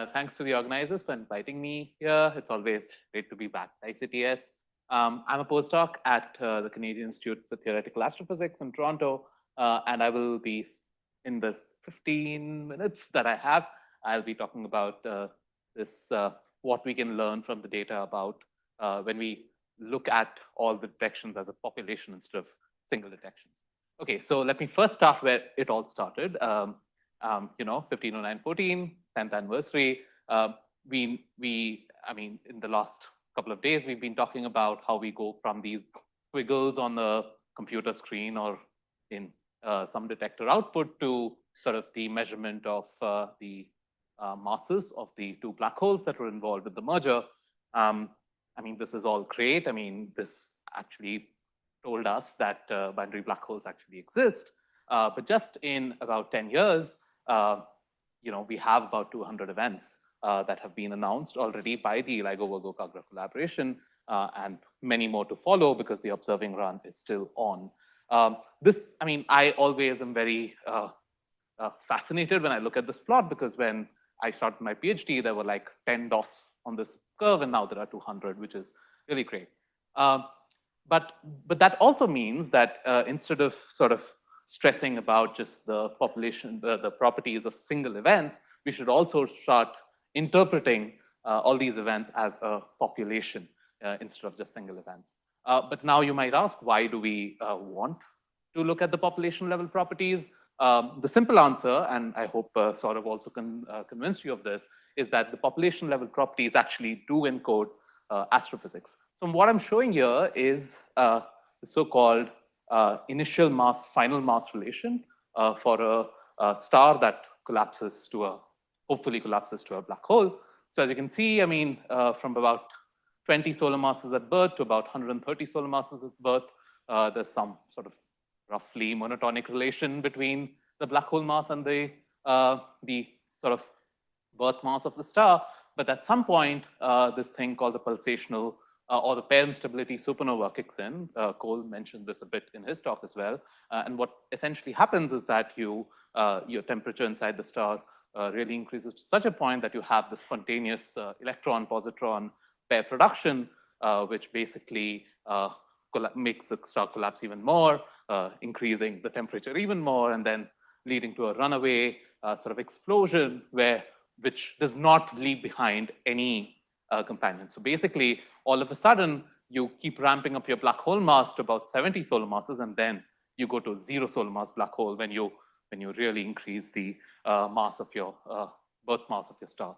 Thanks to the organizers for inviting me here. It's always great to be back at ICTS. I'm a postdoc at the Canadian Institute for Theoretical Astrophysics in Toronto, and I will be, in the 15 minutes that I have, I'll be talking about what we can learn from the data about when we look at all the detections as a population instead of single detections. Okay, so let me first start where it all started. 150914, 10th anniversary. I mean, in the last couple of days, we've been talking about how we go from these squiggles on the computer screen or in some detector output to sort of the measurement of the masses of the two black holes that were involved in the merger. I mean, this is all great. I mean, this actually told us that binary black holes actually exist. But just in about 10 years, we have about 200 events that have been announced already by the LIGO-Virgo-Kagra collaboration, and many more to follow because the observing run is still on. I always am very fascinated when I look at this plot, because when I started my PhD, there were like 10 dots on this curve, and now there are 200, which is really great. But that also means that instead of sort of stressing about just the population, the properties of single events, we should also start interpreting all these events as a population instead of just single events. But now you might ask, why do we want to look at the population level properties? The simple answer, and I hope sort of also convinced you of this, is that the population level properties actually do encode astrophysics. So what I'm showing here is the so-called initial mass, final mass relation for a star that hopefully collapses to a black hole. So as you can see, I mean, from about 20 solar masses at birth to about 130 solar masses at birth, there's some sort of roughly monotonic relation between the black hole mass and the sort of birth mass of the star. But at some point, this thing called the pulsational or the pair instability supernova kicks in. Cole mentioned this a bit in his talk as well. And what essentially happens is that your temperature inside the star really increases to such a point that you have the spontaneous electron-positron pair production, which basically makes the star collapse even more, increasing the temperature even more, and then leading to a runaway sort of explosion which does not leave behind any companion. So basically, all of a sudden, you keep ramping up your black hole mass to about 70 solar masses, and then you go to a 0 solar mass black hole when you really increase the mass of your birth mass of your star.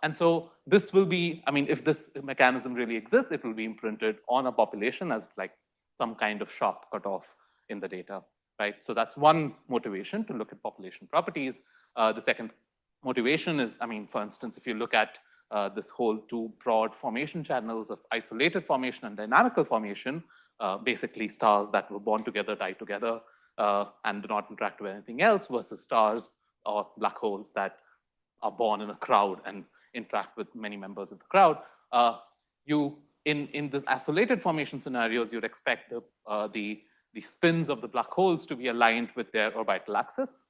And so this will be, I mean, if this mechanism really exists, it will be imprinted on a population as like some kind of sharp cutoff in the data, right? So that's one motivation to look at population properties. The second motivation is, I mean, for instance, if you look at this whole two broad formation channels of isolated formation and dynamical formation, basically stars that were born together, die together, and do not interact with anything else, versus stars or black holes that are born in a crowd and interact with many members of the crowd. In this isolated formation scenarios, you'd expect the spins of the black holes to be aligned with their orbital axis,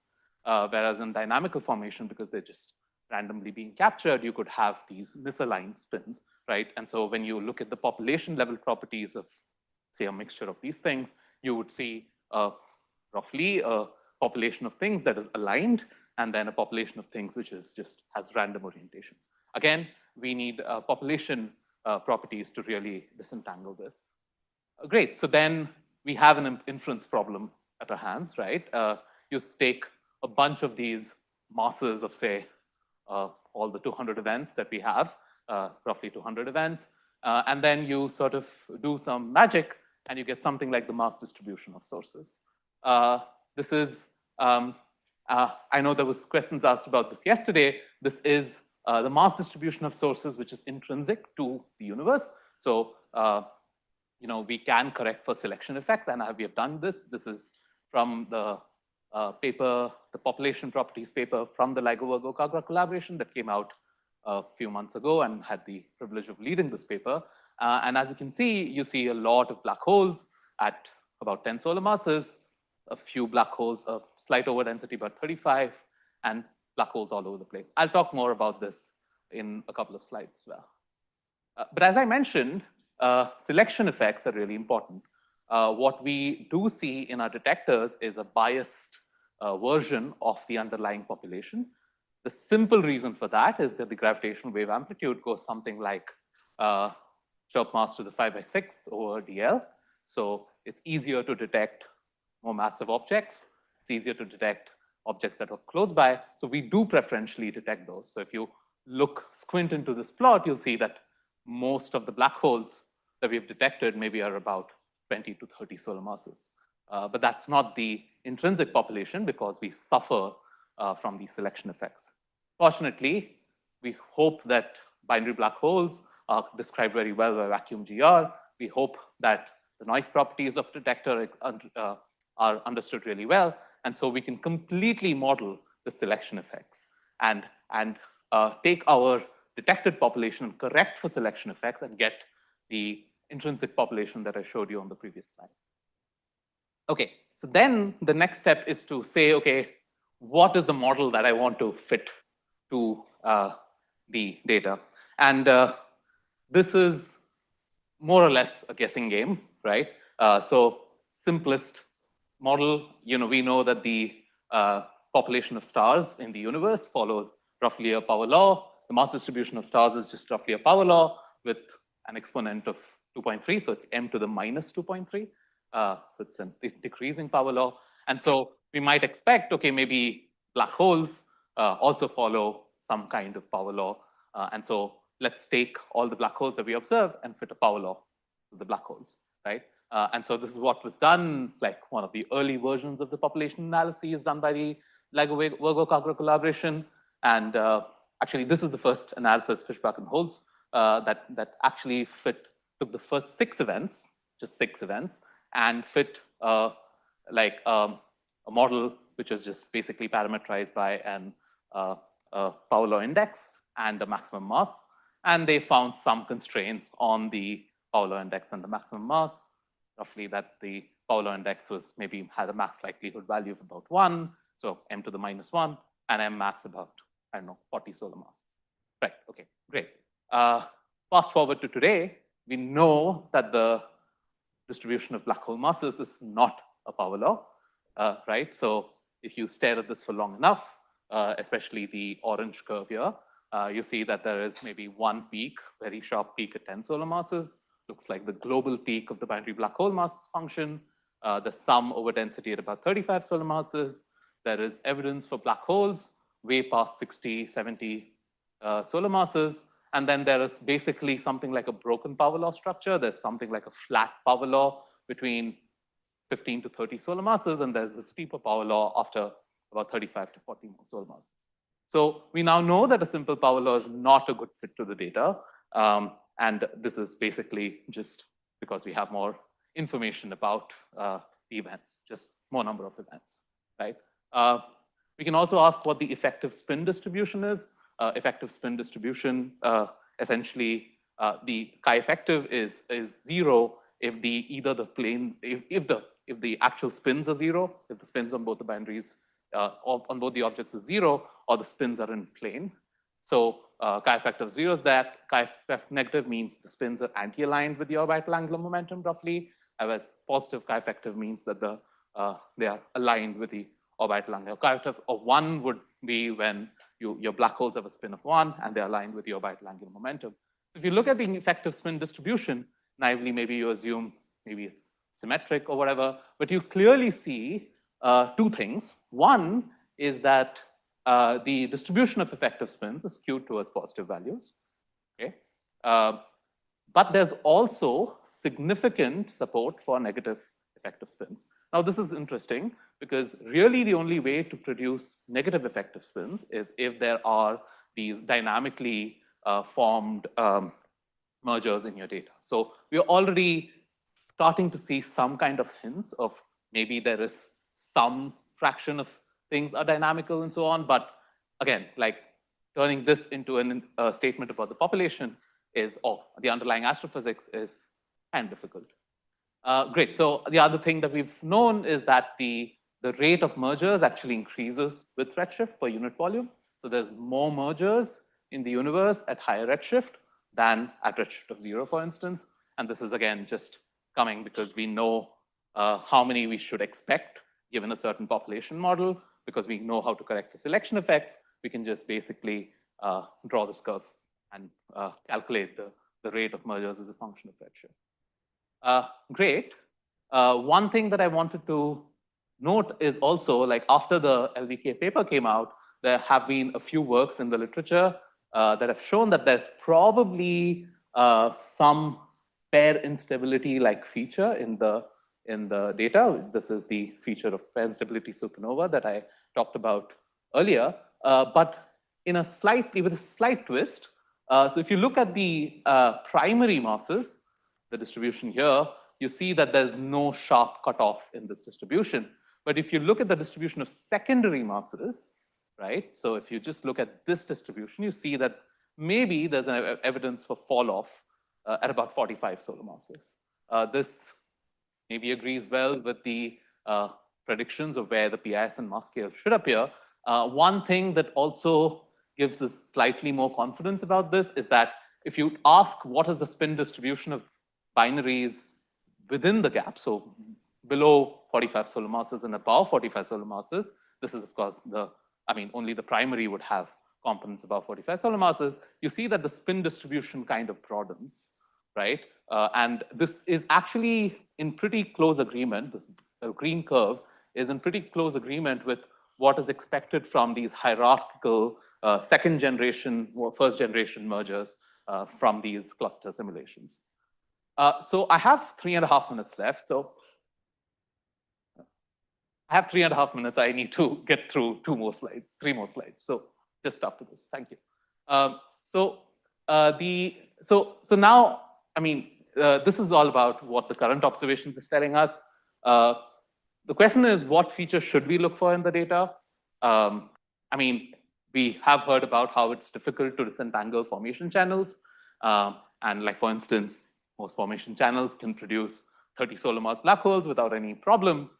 whereas in dynamical formation, because they're just randomly being captured, you could have these misaligned spins, right? And so when you look at the population level properties of, say, a mixture of these things, you would see roughly a population of things that is aligned, and then a population of things which is just has random orientations. Again, we need population properties to really disentangle this. Great, so then we have an inference problem at our hands, right? You take a bunch of these masses of, say, all the 200 events that we have, roughly 200 events, and then you sort of do some magic, and you get something like the mass distribution of sources. This is, I know there was questions asked about this yesterday. This is the mass distribution of sources, which is intrinsic to the universe. So, we can correct for selection effects, and we have done this. This is from the paper, the population properties paper from the LIGO-Virgo-Kagra collaboration that came out a few months ago, and had the privilege of leading this paper. And as you see a lot of black holes at about 10 solar masses, a few black holes, a slight overdensity, about 35, and black holes all over the place. I'll talk more about this in a couple of slides as well. But as I mentioned, selection effects are really important. What we do see in our detectors is a biased version of the underlying population. The simple reason for that is that the gravitational wave amplitude goes something like chirp mass to the 5/6 over dl. So it's easier to detect more massive objects. It's easier to detect objects that are close by. So we do preferentially detect those. So if you squint into this plot, you'll see that most of the black holes that we've detected maybe are about 20 to 30 solar masses. But that's not the intrinsic population because we suffer from these selection effects. Fortunately, we hope that binary black holes are described very well by vacuum GR. We hope that the noise properties of detector are understood really well. And so we can completely model the selection effects and take our detected population and correct for selection effects and get the intrinsic population that I showed you on the previous slide. Okay, so then the next step is to say, okay, what is the model that I want to fit to the data? And this is more or less a guessing game, right? So simplest model, we know that the population of stars in the universe follows roughly a power law. The mass distribution of stars is just roughly a power law with an exponent of 2.3. So it's m to the minus 2.3. So it's a decreasing power law. And so we might expect, okay, maybe black holes also follow some kind of power law. And so let's take all the black holes that we observe and fit a power law to the black holes, right? And so this is what was done, like one of the early versions of the population analysis done by the LIGO-Virgo-Kagra collaboration. And actually, this is the first analysis, Fishbach and Holtz, that actually took the first 6 events, just 6 events, and fit a model which is just basically parameterized by a power law index and a maximum mass. And they found some constraints on the power law index and the maximum mass, roughly that the power law index was maybe had a max likelihood value of about 1, so m to the minus 1, and m max about, I don't know, 40 solar masses. Right, okay, great. Fast forward to today, we know that the distribution of black hole masses is not a power law, right? So if you stare at this for long enough, especially the orange curve here, you see that there is maybe one peak, very sharp peak at 10 solar masses. Looks like the global peak of the binary black hole mass function. The sum over density at about 35 solar masses. There is evidence for black holes way past 60, 70 solar masses. And then there is basically something like a broken power law structure. There's something like a flat power law between 15 to 30 solar masses. And there's the steeper power law after about 35 to 40 more solar masses. So we now know that a simple power law is not a good fit to the data. And this is basically just because we have more information about the events, just more number of events, right? We can also ask what the effective spin distribution is. Effective spin distribution, essentially, the chi effective is 0 if if the actual spins are 0, if the spins on both the binaries on both the objects is 0, or the spins are in plane. So chi effective 0 is that. Chi effective negative means the spins are anti-aligned with the orbital angular momentum roughly, whereas positive chi effective means that they are aligned with the orbital angular. Chi effective of 1 would be when your black holes have a spin of 1 and they're aligned with the orbital angular momentum. If you look at the effective spin distribution, naively maybe you assume maybe it's symmetric or whatever, but you clearly see 2 things. One is that the distribution of effective spins is skewed towards positive values, okay? But there's also significant support for negative effective spins. Now, this is interesting because really the only way to produce negative effective spins is if there are these dynamically formed mergers in your data. So we're already starting to see some kind of hints of maybe there is some fraction of things are dynamical and so on. But again, like turning this into a statement about the population is, the underlying astrophysics is kind of difficult. Great. So the other thing that we've known is that the rate of mergers actually increases with redshift per unit volume. So there's more mergers in the universe at higher redshift than at redshift of 0, for instance. And this is, again, just coming because we know how many we should expect given a certain population model, because we know how to correct for selection effects. We can just basically draw this curve and calculate the rate of mergers as a function of redshift. Great. One thing that I wanted to note is also, like, after the LVK paper came out, there have been a few works in the literature that have shown that there's probably some pair instability-like feature in the data. This is the feature of pair instability supernova that I talked about earlier, but with a slight twist. So if you look at the primary masses, the distribution here, you see that there's no sharp cutoff in this distribution. But if you look at the distribution of secondary masses, right? So if you just look at this distribution, you see that maybe there's an evidence for fall off at about 45 solar masses. This maybe agrees well with the predictions of where the PIS and mass scale should appear. One thing that also gives us slightly more confidence about this is that if you ask what is the spin distribution of binaries within the gap, so below 45 solar masses and above 45 solar masses, this is, of course, only the primary would have components above 45 solar masses. You see that the spin distribution kind of broadens, right? And this is actually in pretty close agreement. This green curve is in pretty close agreement with what is expected from these hierarchical second generation or first generation mergers from these cluster simulations. So I have 3.5 minutes left. So I have 3.5 minutes. I need to get through 3 more slides. So just after this, thank you. So now, this is all about what the current observations is telling us. The question is, what features should we look for in the data? We have heard about how it's difficult to disentangle formation channels. And like, for instance, most formation channels can produce 30 solar mass black holes without any problems.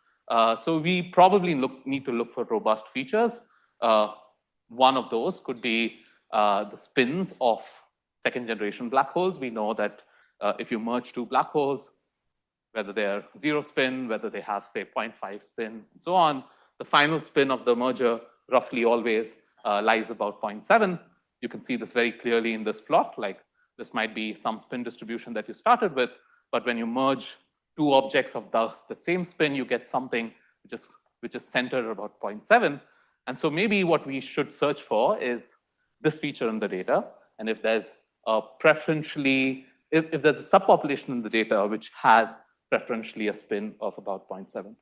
So we probably need to look for robust features. One of those could be the spins of second generation black holes. We know that if you merge 2 black holes, whether they're 0 spin, whether they have, say, 0.5 spin, and so on, the final spin of the merger roughly always lies about 0.7. You can see this very clearly in this plot. Like, this might be some spin distribution that you started with, but when you merge 2 objects of the same spin, you get something which is centered about 0.7. And so maybe what we should search for is this feature in the data. And if there's a preferentially, if there's a subpopulation in the data which has preferentially a spin of about 0.7.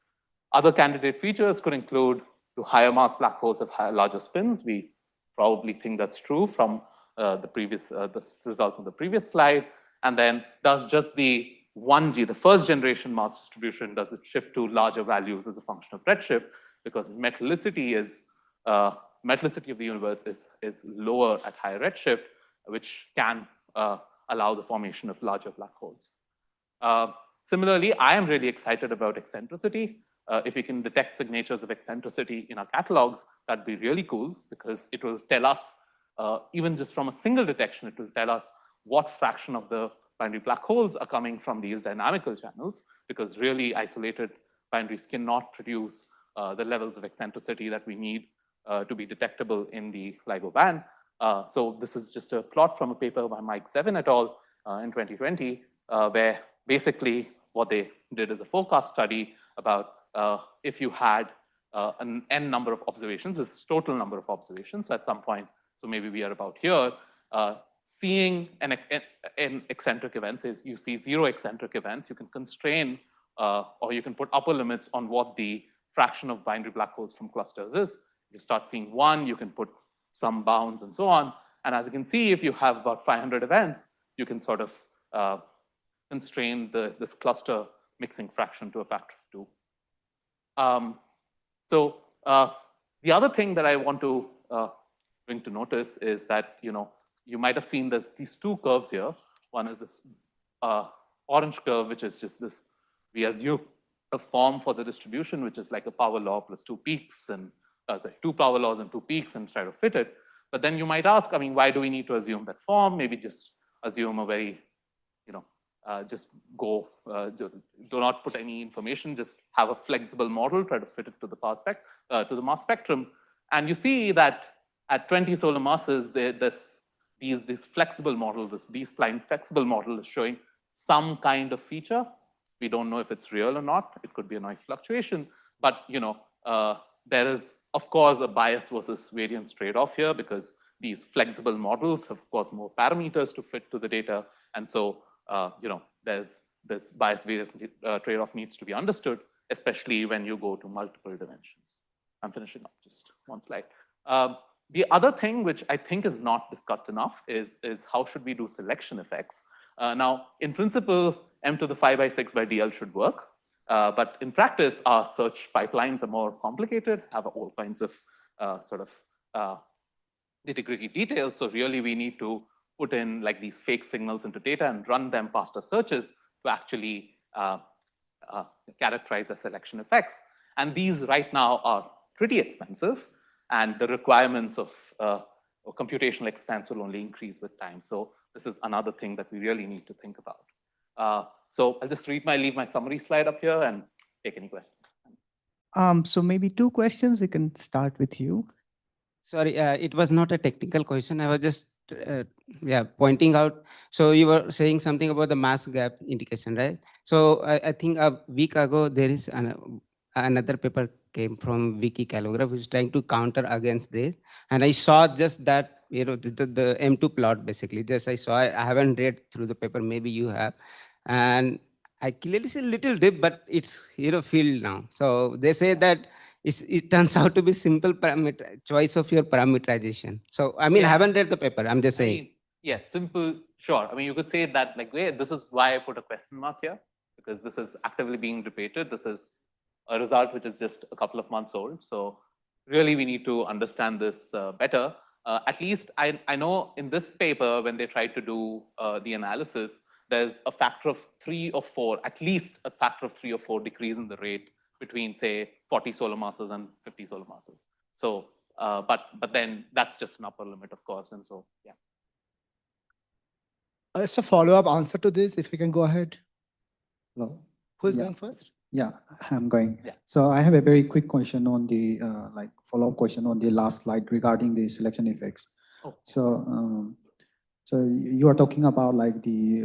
Other candidate features could include to higher mass black holes have larger spins. We probably think that's true from the results of the previous slide. And then does just the 1G, the first generation mass distribution, does it shift to larger values as a function of redshift? Because metallicity of the universe is lower at higher redshift, which can allow the formation of larger black holes. Similarly, I am really excited about eccentricity. If we can detect signatures of eccentricity in our catalogs, that'd be really cool, because it will tell us, even just from a single detection, it will tell us what fraction of the binary black holes are coming from these dynamical channels, because really isolated binaries cannot produce the levels of eccentricity that we need to be detectable in the LIGO band. So this is just a plot from a paper by Mike Zevin et al. In 2020, where basically what they did is a forecast study about if you had an n number of observations, this is total number of observations. So at some point, so maybe we are about here, seeing an eccentric events is you see 0 eccentric events, you can constrain or you can put upper limits on what the fraction of binary black holes from clusters is. If you start seeing 1, you can put some bounds and so on. And as you can see, if you have about 500 events, you can sort of constrain this cluster mixing fraction to a factor of 2. The other thing that I want to bring to notice is that, you might have seen these 2 curves here. One is this orange curve, which is just this, we assume a form for the distribution, which is like a power law plus 2 peaks and 2 power laws and 2 peaks and try to fit it. But then you might ask, I mean, why do we need to assume that form? Maybe just assume a very, just go, do not put any information, just have a flexible model, try to fit it to the mass spectrum. And you see that at 20 solar masses, this flexible model, this B-spline flexible model is showing some kind of feature. We don't know if it's real or not. It could be a noise fluctuation, but there is, of course, a bias versus variance trade-off here, because these flexible models have, of course, more parameters to fit to the data. And so, there's this bias variance trade-off needs to be understood, especially when you go to multiple dimensions. I'm finishing up, just one slide. The other thing, which I think is not discussed enough, is how should we do selection effects? Now, in principle, m to the 5/6/dl should work. But in practice, our search pipelines are more complicated, have all kinds of nitty-gritty details. So really, we need to put in like these fake signals into data and run them past our searches to actually characterize the selection effects. And these right now are pretty expensive, and the requirements of computational expense will only increase with time. So this is another thing that we really need to think about. So I'll just leave my summary slide up here and take any questions. So maybe two questions. We can start with you. Sorry, it was not a technical question. I was just pointing out. So you were saying something about the mass gap indication, right? So I think a week ago there is another paper came from Vicky Calograph, who's trying to counter against this. And I saw just that, the M2 plot basically. Just I saw. I haven't read through the paper. Maybe you have. And I clearly see a little dip, but it's filled now. So they say that it turns out to be simple parameter choice of your parameterization. So I mean, I haven't read the paper. I'm just saying. Yes, simple. Sure. I mean, you could say that like, this is why I put a question mark here, because this is actively being debated. This is a result which is just a couple of months old. So really, we need to understand this better. At least I know in this paper, when they tried to do the analysis, there's a factor of 3 or 4, at least a factor of 3 or 4 decrease in the rate between, say, 40 solar masses and 50 solar masses. So, but then that's just an upper limit, of course. And so, yeah. Just a follow-up answer to this, if you can go ahead. Hello. Who's going first? Yeah, I'm going. Yeah. So I have a very quick question on the follow-up question on the last slide regarding the selection effects. Oh. So you are talking about like the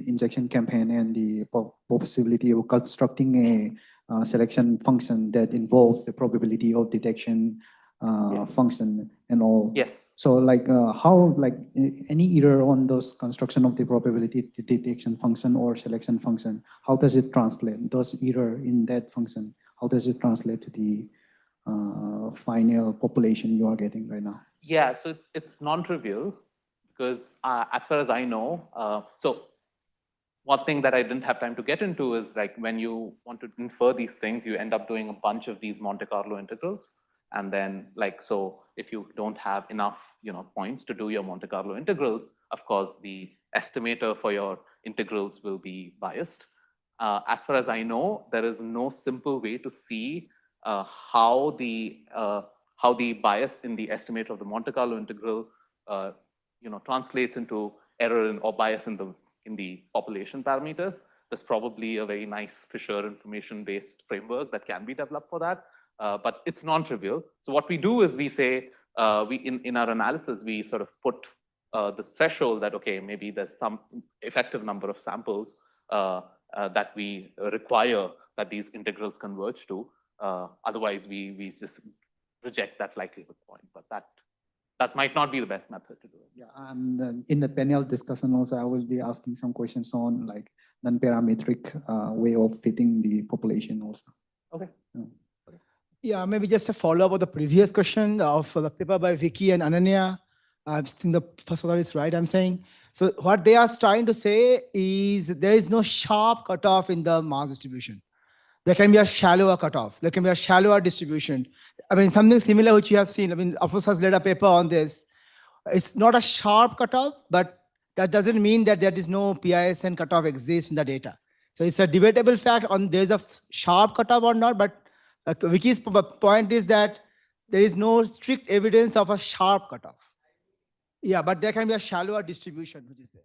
injection campaign and the possibility of constructing a selection function that involves the probability of detection function and all. Yes. So like how like any error on those construction of the probability detection function or selection function, how does it translate? Those error in that function, how does it translate to the final population you are getting right now? Yeah, so it's non-trivial. Because as far as I know, so one thing that I didn't have time to get into is like when you want to infer these things, you end up doing a bunch of these Monte Carlo integrals. And then like, so if you don't have enough, points to do your Monte Carlo integrals, of course, the estimator for your integrals will be biased. As far as I know, there is no simple way to see how the bias in the estimator of the Monte Carlo integral translates into error or bias in the population parameters. There's probably a very nice Fisher information-based framework that can be developed for that, but it's non-trivial. So what we do is we say, in our analysis, we sort of put this threshold that, okay, maybe there's some effective number of samples that we require that these integrals converge to. Otherwise, we just reject that likelihood point, but that might not be the best method to do it. Yeah, and in the panel discussion also, I will be asking some questions on like non-parametric way of fitting the population also. Okay. Yeah, maybe just a follow-up of the previous question of the paper by Vicky and Ananya. I think the first one is right, I'm saying. So what they are trying to say is there is no sharp cutoff in the mass distribution. There can be a shallower cutoff. There can be a shallower distribution. I mean, something similar which you have seen. I mean, Afus has led a paper on this. It's not a sharp cutoff, but that doesn't mean that there is no PISN cutoff exists in the data. So it's a debatable fact on there's a sharp cutoff or not, but Vicky's point is that there is no strict evidence of a sharp cutoff. Yeah, but there can be a shallower distribution which is there.